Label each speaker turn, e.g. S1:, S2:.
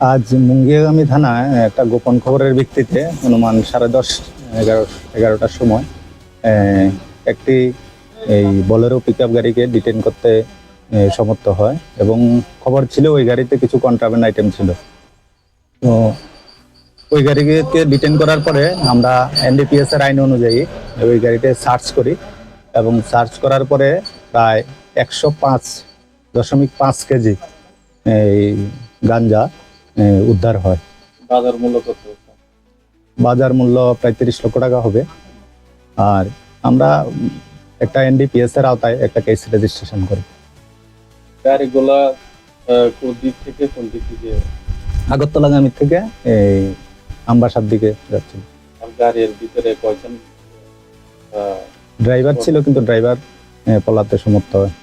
S1: আজ মুঙ্গিয়াগামী থানায় একটা গোপন খবরের ভিত্তিতে অনুমান 10:30 11টার সময় একটি এই বোলেরো পিকআপ গাড়িকে ডিটেন করতে সমর্থ হয় এবং খবর ছিল ওই গাড়িতে কিছু কন্ট্রাব্যান্ড আইটেম ছিল। তো ওই গাড়িকে ডিটেন করার পরে আমরা এনডিপিএস এর আইন অনুযায়ী ওই গাড়িতে সার্চ করি এবং সার্চ করার পরে প্রায় 105.5 কেজি এই গাঞ্জা উদ্ধার হয়।
S2: বাজার মূল্য কত?
S1: বাজার মূল্য প্রায় 30 লক্ষ টাকা হবে। আর আমরা একটা এনডিপিএস এর আওতায় একটা কেস রেজিস্ট্রেশন করি।
S2: গাড়িগুলা কোন দিক থেকে কোন দিক থেকে?
S1: আগরতলাগামী থেকে এই আমবাসার দিকে যাচ্ছিল।
S2: আর গাড়ির ভিতরে কয়জন?
S1: ড্রাইভার ছিল, কিন্তু ড্রাইভার পলাতে সমর্থ হয়।